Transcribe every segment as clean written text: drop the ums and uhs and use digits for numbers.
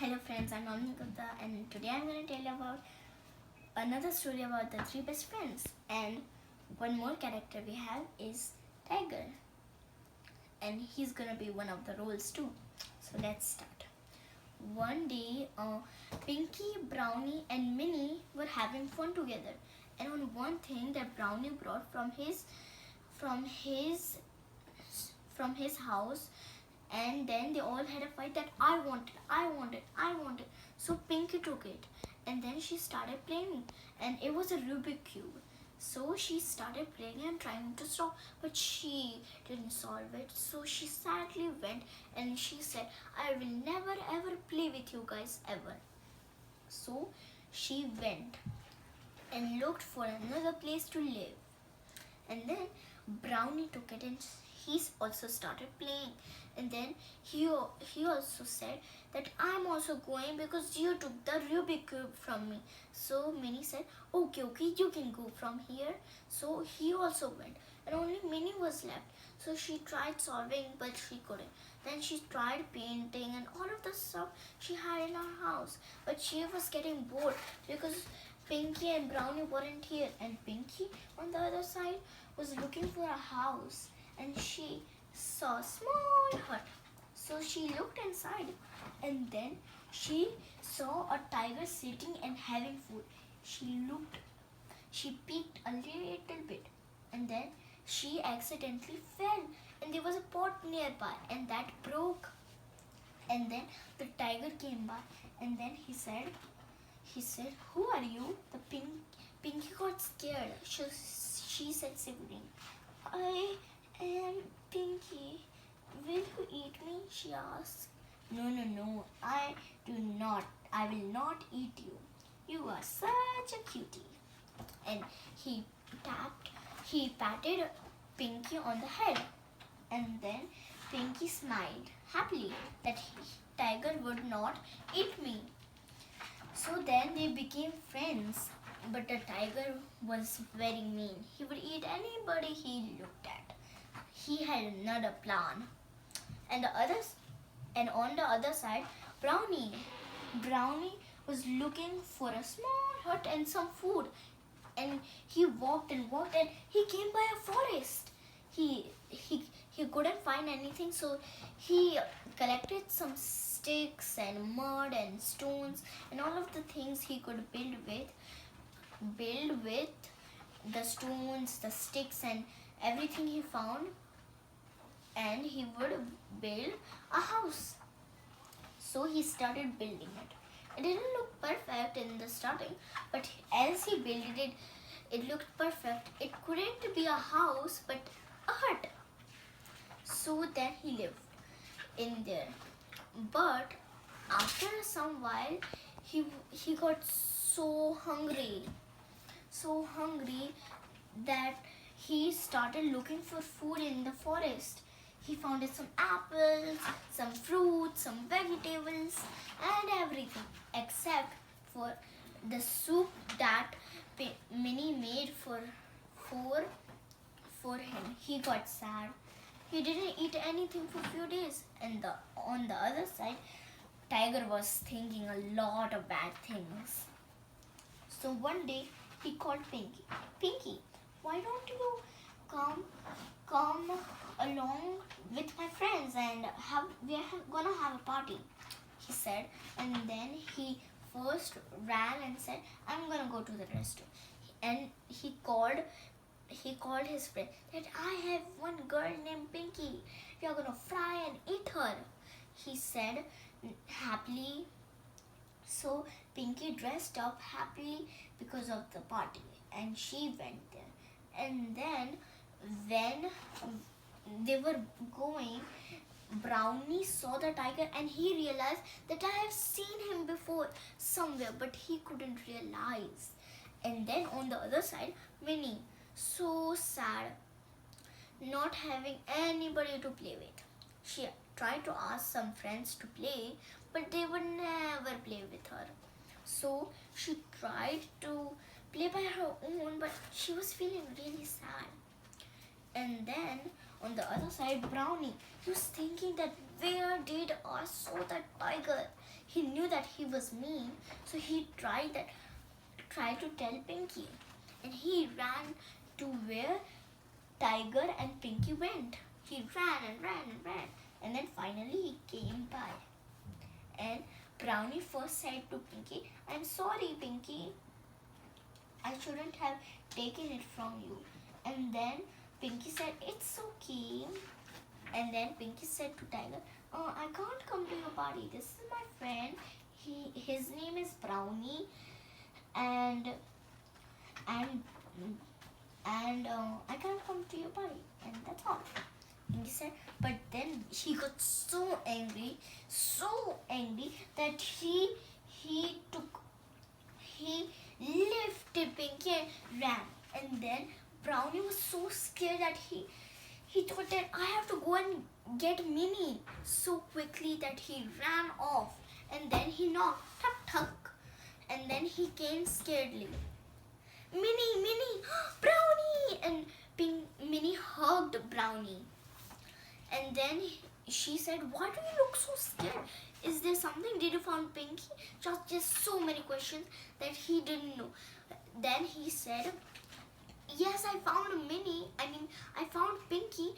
Hello friends, I'm Gupta and today I'm going to tell you about another story about the three best friends. And one more character we have is Tiger, and he's going to be one of the roles too. So let's start. One day, Pinky, Brownie and Minnie were having fun together, and on one thing that Brownie brought from his from his house, and then they all had a fight that I want it. So Pinky took it, and then she started playing, and it was a Rubik cube. So she started playing and trying to stop, but she didn't solve it. So she sadly went and she said, I will never ever play with you guys ever. So she went and looked for another place to live. And then Brownie took it and he also started playing. And then he also said that I'm also going because you took the Rubik cube from me. So Minnie said, okay, you can go from here. So he also went, and only Minnie was left. So she tried solving, but she couldn't. Then she tried painting and all of the stuff she had in her house, but she was getting bored because Pinky and Brownie weren't here, and Pinky on the other side was looking for a house, and she saw a small hut. So she looked inside, and then she saw a tiger sitting and having food. She peeked a little bit, and then she accidentally fell, and there was a pot nearby, and that broke. And then the tiger came by, and then he said, who are you? Pinky got scared. She said simply, I am Pinky. Will you eat me? She asked. No, I do not. I will not eat you. You are such a cutie. And he patted Pinky on the head. And then Pinky smiled happily that Tiger would not eat me. So then they became friends, but the tiger was very mean. He would eat anybody he looked at. He had another plan. And on the other side, Brownie was looking for a small hut and some food. And he walked and he came by a forest. He couldn't find anything, so he collected some sticks and mud and stones and all of the things he could build with the stones, the sticks and everything he found, and he would build a house. So he started building it. It didn't look perfect in the starting, but as he built it, it looked perfect. It couldn't be a house, but a hut. So then he lived in there. But after some while, he got so hungry that he started looking for food in the forest. He found some apples, some fruits, some vegetables, and everything except for the soup that Minnie made for him. He got sad. He didn't eat anything for a few days, and on the other side, Tiger was thinking a lot of bad things. So one day he called Pinky. Pinky, why don't you come along with my friends and we are gonna have a party? He said, and then he first ran and said, I'm gonna go to the restaurant. And he called his friend that I have one girl named Pinky. We are gonna fry and eat her, he said happily. So Pinky dressed up happily because of the party, and she went there. And then when they were going, Brownie saw the tiger and he realized that I have seen him before somewhere, but he couldn't realize. And then on the other side, Minnie, so sad, not having anybody to play with. She tried to ask some friends to play, but they would never play with her. So she tried to play by her own, but she was feeling really sad. And then on the other side, Brownie, he was thinking that where did I saw that tiger? he knew that he was mean, so he tried to tell Pinky, and he ran to where Tiger and Pinky went. He ran and ran and ran, and then finally he came by. And Brownie first said to Pinky, "I'm sorry, Pinky. I shouldn't have taken it from you." And then Pinky said, "It's okay." And then Pinky said to Tiger, "Oh, I can't come to your party. This is my friend. His name is Brownie, and and I can't come to your party." And that's all. Pinky said, but then he got so angry that he lifted Pinky and ran. And then Brownie was so scared that he thought that I have to go and get Minnie so quickly that he ran off. And then he knocked, tuck tuck, and then he came scaredly. "Minnie, Brownie!" And Minnie hugged Brownie. And then she said, "Why do you look so scared? Is there something? Did you find Pinky?" Just so many questions that he didn't know. Then he said, "Yes, I found Minnie. I found Pinky,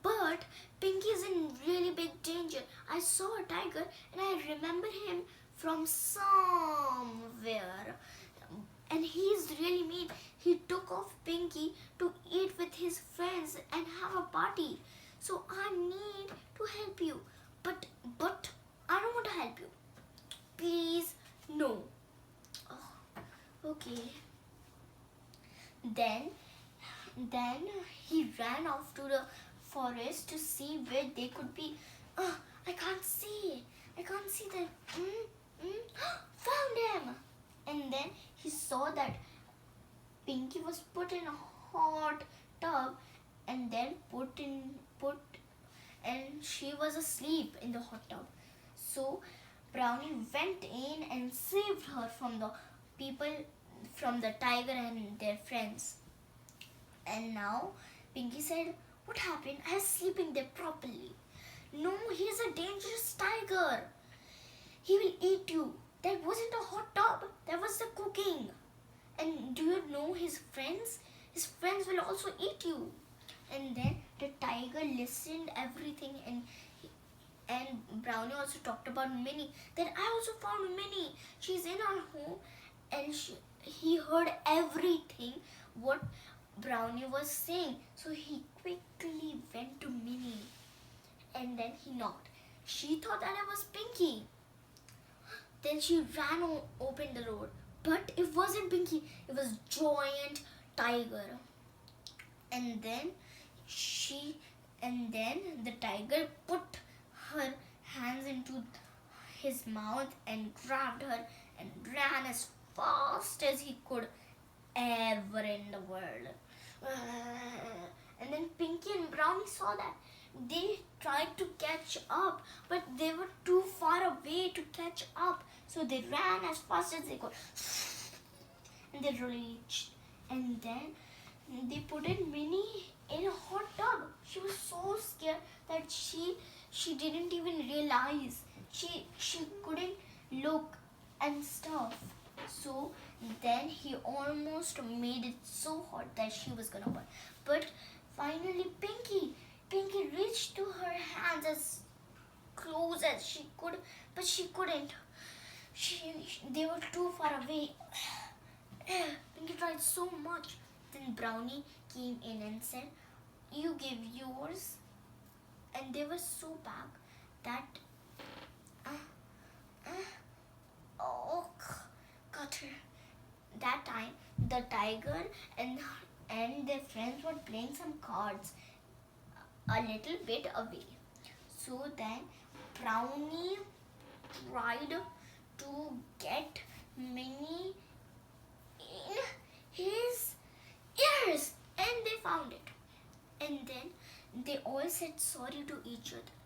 but Pinky is in really big danger. I saw a tiger and I remember him from somewhere. And he's really mean. He took off Pinky to eat with his friends and have a party. So I need to help you. But I don't want to help you. Please, no." Oh, okay. Then he ran off to the forest to see where they could be. I can't see them. Found them. And then he saw that Pinky was put in a hot tub and then and she was asleep in the hot tub. So Brownie went in and saved her from the people, from the tiger and their friends. And now Pinky said, "What happened? I was sleeping there properly." "No, he's a dangerous tiger. He will eat you. That wasn't a hot tub. That was the cooking. And do you know his friends? His friends will also eat you." And then the tiger listened everything, and Brownie also talked about Minnie. That I also found Minnie. She's in our home, and he heard everything what Brownie was saying. So he quickly went to Minnie, and then he knocked. She thought that it was Pinky. Then she ran open the door, but it wasn't Pinky. It was giant tiger. And then the tiger put her hands into his mouth and grabbed her and ran as fast as he could ever in the world. And then Pinky and Brownie saw that. They tried to catch up, but they were too far away to catch up. So they ran as fast as they could. And they reached. And then they put in Minnie in a hot tub. She was so scared that she didn't even realize. She couldn't look and stuff. So then he almost made it so hot that she was gonna burn. But finally Pinky reached to her hands as close as she could, but she couldn't. They were too far away. Pinky tried so much. Then Brownie came in and said, "You give yours." And they were so bad that oh, got her. That time the tiger and their friends were playing some cards a little bit away. So then Brownie tried to get Minnie in his ears, and they found it. And then they all said sorry to each other.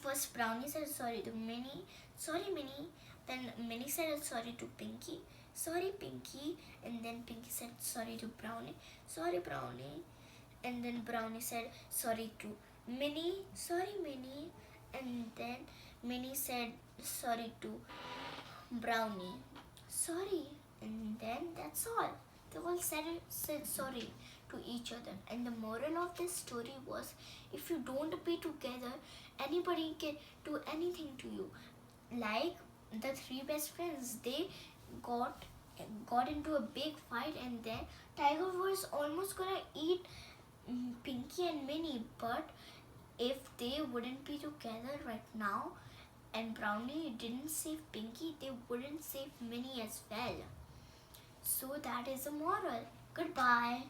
First Brownie said sorry to Minnie. "Sorry, Minnie." Then Minnie said sorry to Pinky. "Sorry, Pinky." And then Pinky said sorry to Brownie. "Sorry, Brownie." And then Brownie said sorry to Minnie. "Sorry, Minnie." And then Minnie said sorry to Brownie. Sorry, and then that's all. They all said sorry to each other. And the moral of this story was, if you don't be together, anybody can do anything to you. Like the three best friends, they got into a big fight, and then Tiger was almost gonna eat Pinky and Minnie. But if they wouldn't be together right now, and Brownie didn't save Pinky, they wouldn't save Minnie as well. So that is a moral. Goodbye.